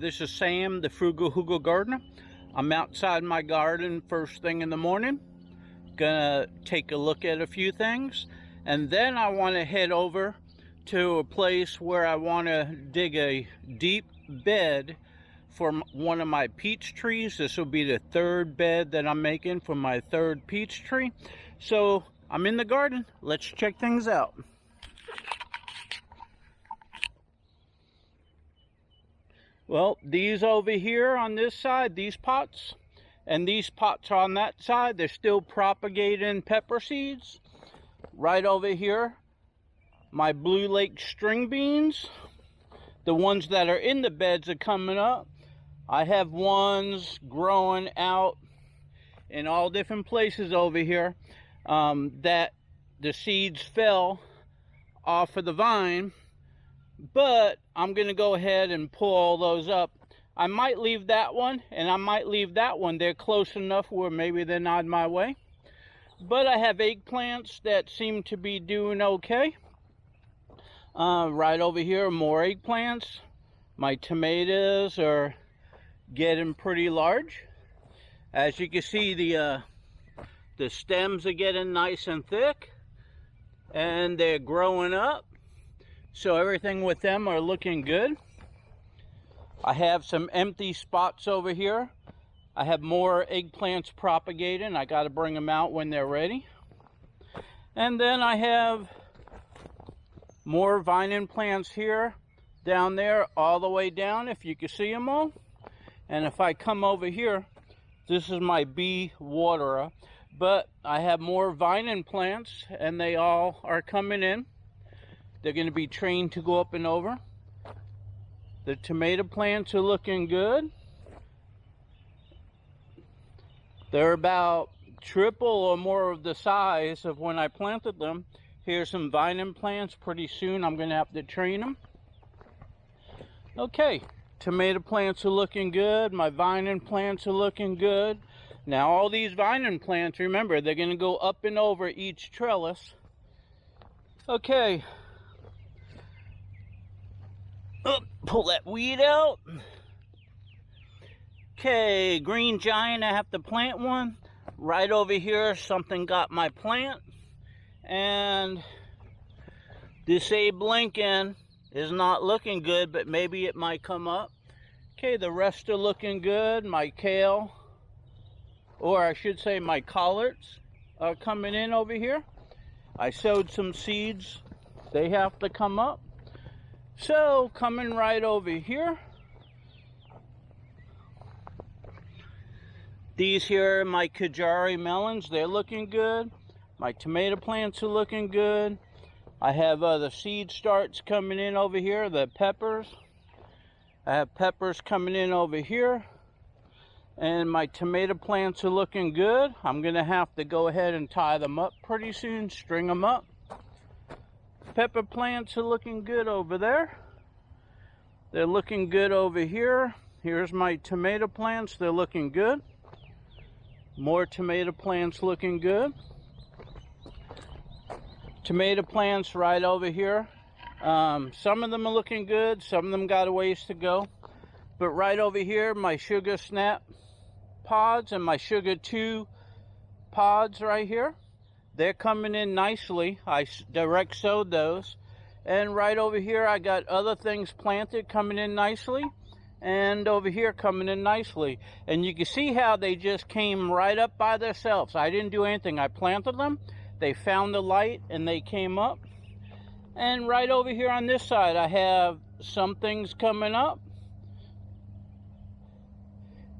this is Sam, the Frugal Hugel gardener. I'm outside my garden first thing in the morning. Gonna take a look at a few things, and then I want to head over to a place where I want to dig a deep bed for one of my peach trees. This will be the third bed that I'm making for my third peach tree. So I'm in the garden. Let's check things out. Well, these over here on this side, these pots, and these pots on that side, they're still propagating pepper seeds. Right over here, my Blue Lake string beans. The ones that are in the beds are coming up. I have ones growing out in all different places over here that the seeds fell off of the vine. But I'm going to go ahead and pull all those up. I might leave that one, and I might leave that one. They're close enough where maybe they're not my way. But I have eggplants that seem to be doing okay. Right over here, more eggplants. My tomatoes are getting pretty large. As you can see, the stems are getting nice and thick, and they're growing up. So everything with them are looking good. I have some empty spots over here. I have more eggplants propagating. I got to bring them out when they're ready. And then I have more vine plants here, down there, all the way down, if you can see them all. And if I come over here, this is my bee waterer. But I have more vine plants, and they all are coming in. They're going to be trained to go up and over. The tomato plants are looking good. They're about triple or more of the size of when I planted them. Here's some vine plants. Pretty soon I'm going to have to train them. Okay, tomato plants are looking good. My vine plants are looking good. Now all these vine plants, remember, they're going to go up and over each trellis. Okay. Oh, pull that weed out. Okay, green giant, I have to plant one. Right over here, something got my plant. And this Abe Lincoln is not looking good, but maybe it might come up. Okay, the rest are looking good. My kale, or I should say my collards, are coming in over here. I sowed some seeds. They have to come up. So, coming right over here, these here are my Kajari Melons. They're looking good. My tomato plants are looking good. I have the seed starts coming in over here, the peppers. I have peppers coming in over here. And my tomato plants are looking good. I'm going to have to go ahead and tie them up pretty soon, string them up. Pepper plants are looking good over there. They're looking good over here. Here's my tomato plants. They're looking good. More tomato plants looking good. Tomato plants right over here. Some of them are looking good. Some of them got a ways to go. But right over here, my sugar snap pods and my sugar 2 pods right here. They're coming in nicely. I direct sowed those. And right over here, I got other things planted coming in nicely. And over here coming in nicely. And you can see how they just came right up by themselves. I didn't do anything. I planted them. They found the light and they came up. And right over here on this side, I have some things coming up.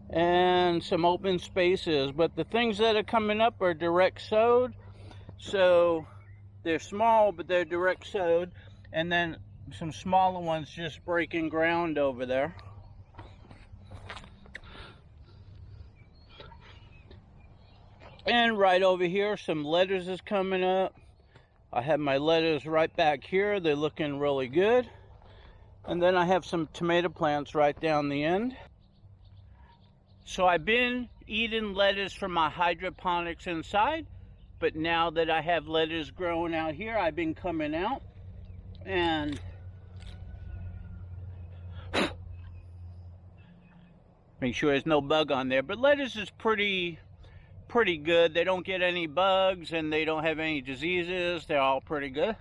And some open spaces. But the things that are coming up are direct sowed. So they're small, but they're direct sowed. And then some smaller ones just breaking ground over there. And right over here, some lettuce is coming up. I have my lettuce right back here. They're looking really good. And then I have some tomato plants right down the end. So I've been eating lettuce from my hydroponics inside. But now that I have lettuce growing out here, I've been coming out and Make sure there's no bug on there. But lettuce is pretty good. They don't get any bugs and they don't have any diseases. They're all pretty good.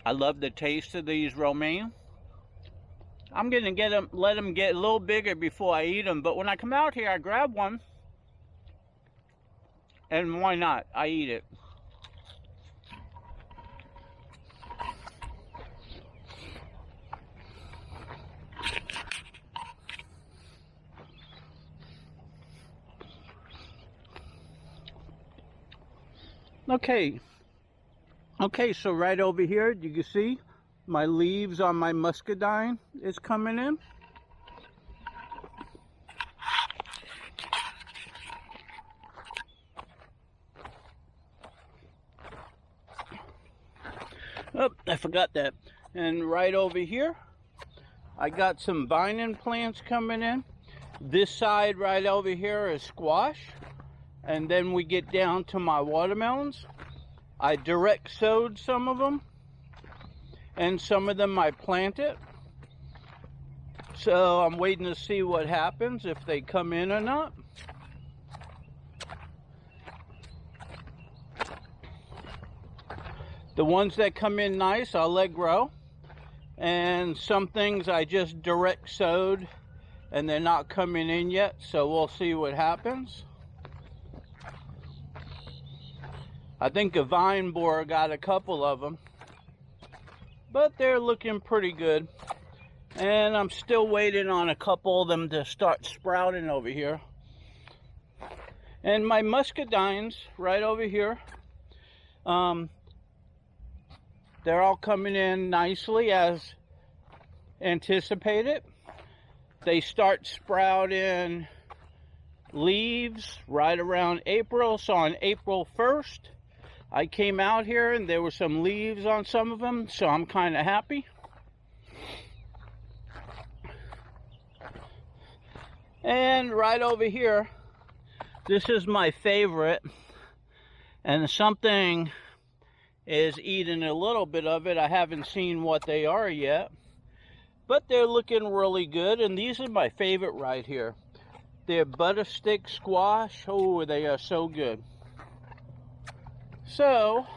I love the taste of these romaine. I'm gonna let them get a little bigger before I eat them. But when I come out here, I grab one, and why not? I eat it. Okay, so right over here, you can see my leaves on my muscadine is coming in. Oh, I forgot that. And right over here, I got some vining plants coming in. This side right over here is squash. And then we get down to my watermelons. I direct sowed some of them, and some of them I planted. So I'm waiting to see what happens, if they come in or not. The ones that come in nice, I'll let grow. And some things I just direct sowed, and they're not coming in yet, so we'll see what happens. I think a vine borer got a couple of them, but they're looking pretty good. And I'm still waiting on a couple of them to start sprouting over here. And my muscadines right over here, they're all coming in nicely as anticipated. They start sprouting leaves right around April. So on April 1st, I came out here and there were some leaves on some of them, so I'm kind of happy. And right over here, this is my favorite, and something is eating a little bit of it. I haven't seen what they are yet, but they're looking really good. And these are my favorite right here. They're butter stick squash. Oh, they are so good. So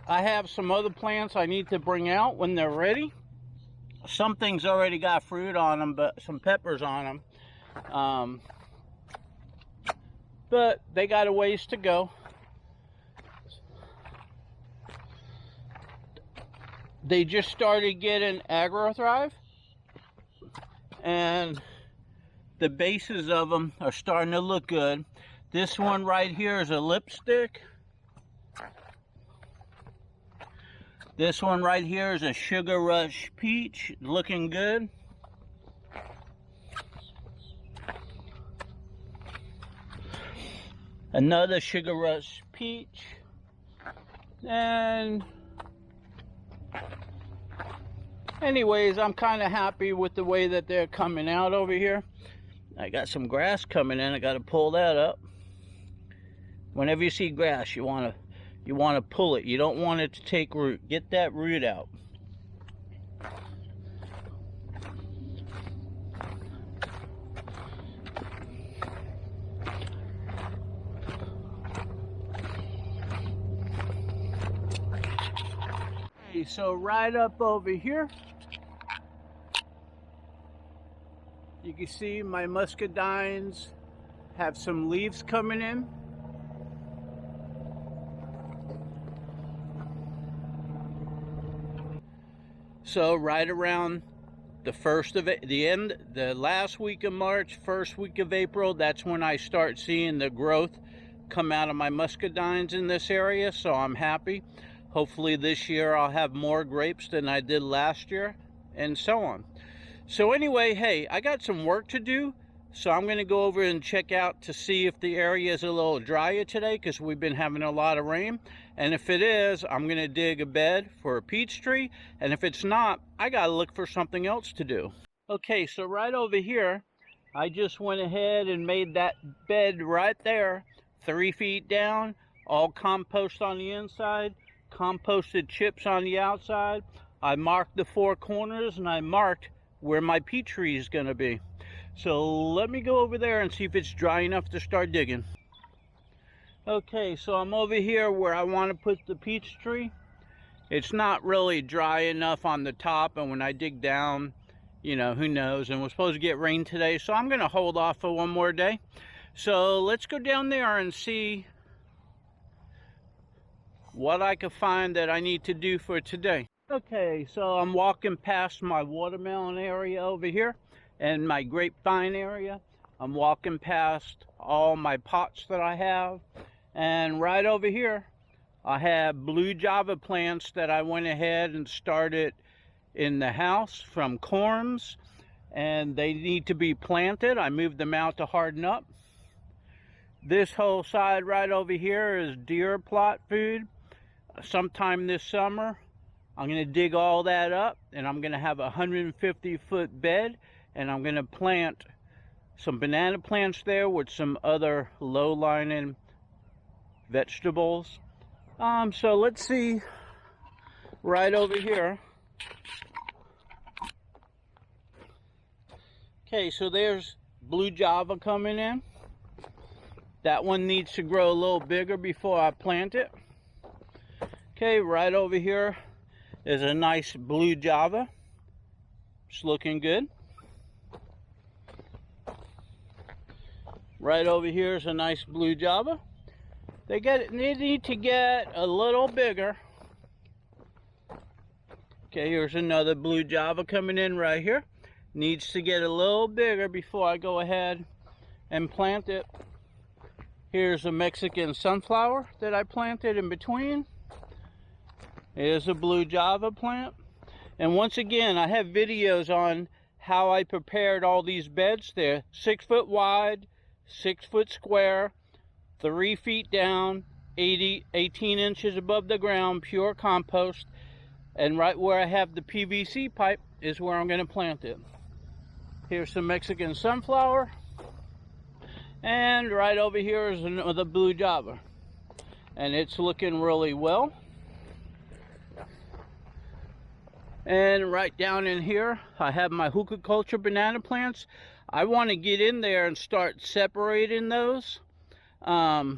I have some other plants I need to bring out when they're ready. Some things already got fruit on them, but some peppers on them. But they got a ways to go. They just started getting agro-thrive, and the bases of them are starting to look good. This one right here is a lipstick. This one right here is a Sugar Rush Peach, looking good. Another Sugar Rush Peach. And anyways, I'm kind of happy with the way that they're coming out over here. I got some grass coming in. I got to pull that up. Whenever you see grass, you want to pull it. You don't want it to take root. Get that root out. Okay, so right up over here, you can see my muscadines have some leaves coming in. So right around the the last week of March, first week of April, that's when I start seeing the growth come out of my muscadines in this area. So I'm happy. Hopefully this year I'll have more grapes than I did last year, and so on. So anyway, hey, I got some work to do. So I'm going to go over and check out to see if the area is a little drier today, because we've been having a lot of rain. And if it is, I'm going to dig a bed for a peach tree. And if it's not, I got to look for something else to do. Okay, so right over here, I just went ahead and made that bed right there, 3 feet down, all compost on the inside, composted chips on the outside. I marked the 4 corners, and I marked where my peach tree is going to be. So let me go over there and see if it's dry enough to start digging. Okay, so I'm over here where I want to put the peach tree. It's not really dry enough on the top, and when I dig down, you know, who knows, and we're supposed to get rain today, so I'm going to hold off for one more day. So let's go down there and see what I can find that I need to do for today. Okay, so I'm walking past my watermelon area over here and my grapevine area. I'm walking past all my pots that I have, and right over here I have blue java plants that I went ahead and started in the house from corms, and they need to be planted. I moved them out to harden up. This whole side right over here is deer plot food. Sometime this summer I'm going to dig all that up, and I'm going to have a 150-foot bed, and I'm going to plant some banana plants there with some other low-lying vegetables. So let's see, right over here. Okay, so there's blue java coming in. That one needs to grow a little bigger before I plant it. Okay, right over here is a nice blue java. It's looking good. Right over here is a nice blue java. They need to get a little bigger. Okay, here's another blue java coming in right here. Needs to get a little bigger before I go ahead and plant it. Here's a Mexican sunflower that I planted in between. Here's a blue java plant. And once again, I have videos on how I prepared all these beds. They're 6 foot wide, 6 foot square, 3 feet down, 18 inches above the ground, pure compost. And right where I have the PVC pipe is where I'm going to plant it. Here's some Mexican sunflower. And right over here is another blue java. And it's looking really well. And right down in here, I have my Hugel banana plants. I want to get in there and start separating those. I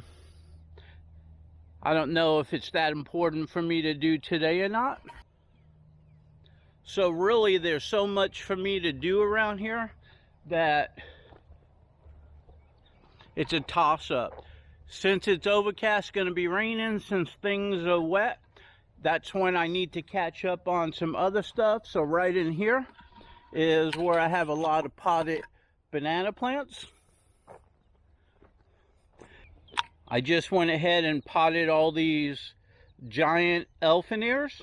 don't know if it's that important for me to do today or not. So really, there's so much for me to do around here that it's a toss-up. Since it's overcast, going to be raining, since things are wet, that's when I need to catch up on some other stuff. So right in here is where I have a lot of potted banana plants. I just went ahead and potted all these giant elfin ears.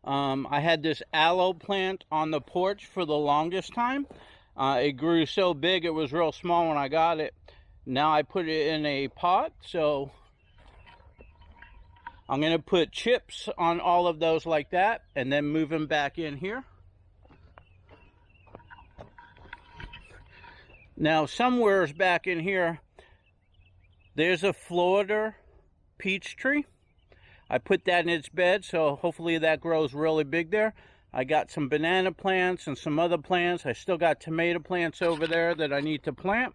I had this aloe plant on the porch for the longest time. It grew so big it was real small when I got it. Now I put it in a pot, so I'm going to put chips on all of those like that and then move them back in here. Now somewhere's back in here, there's a Florida peach tree. I put that in its bed, so hopefully that grows really big there. I got some banana plants and some other plants. I still got tomato plants over there that I need to plant.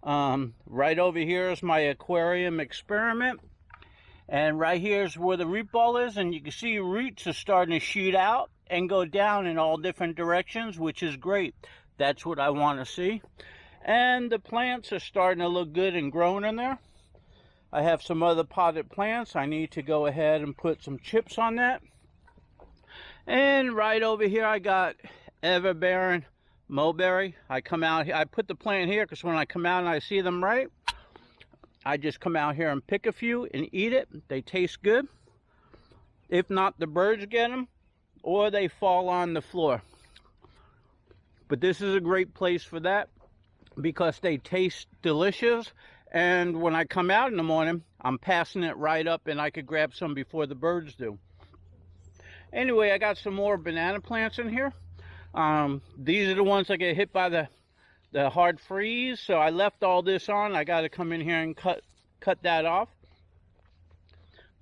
Right over here is my Aquarium Experiment. And right here is where the root ball is, and you can see roots are starting to shoot out and go down in all different directions, which is great. That's what I want to see. And the plants are starting to look good and growing in there. I have some other potted plants. I need to go ahead and put some chips on that. And right over here I got ever-bearing Mowberry. I come out here, I put the plant here because when I come out and I see them right, I just come out here and pick a few and eat it. They taste good. If not, the birds get them or they fall on the floor. But this is a great place for that because they taste delicious. And when I come out in the morning, I'm passing it right up and I could grab some before the birds do. Anyway, I got some more banana plants in here. These are the ones that get hit by the hard freeze. So I left all this on. I got to come in here and cut that off.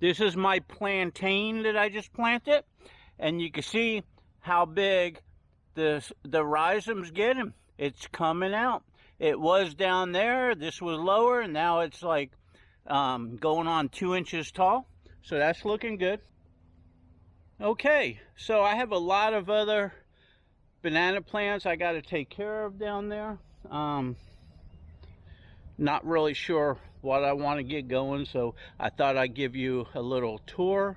This is my plantain that I just planted. And you can see how big the rhizom's getting. It's coming out. It was down there. This was lower, and now it's like going on 2 inches tall. So that's looking good. Okay, so I have a lot of other banana plants I got to take care of down there. Not really sure what I want to get going, so I thought I'd give you a little tour.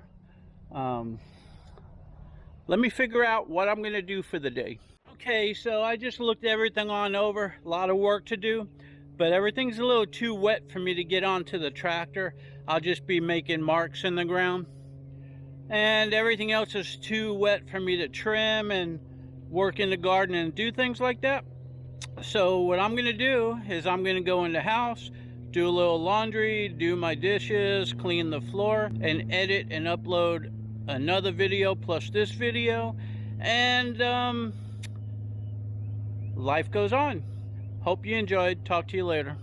Let me figure out what I'm going to do for the day. Okay, so I just looked everything on over. A lot of work to do, but everything's a little too wet for me to get onto the tractor. I'll just be making marks in the ground. And everything else is too wet for me to trim and work in the garden and do things like that. So what I'm going to do is I'm going to go in the house, do a little laundry, do my dishes, clean the floor, and edit and upload another video plus this video, and life goes on. Hope you enjoyed. Talk to you later.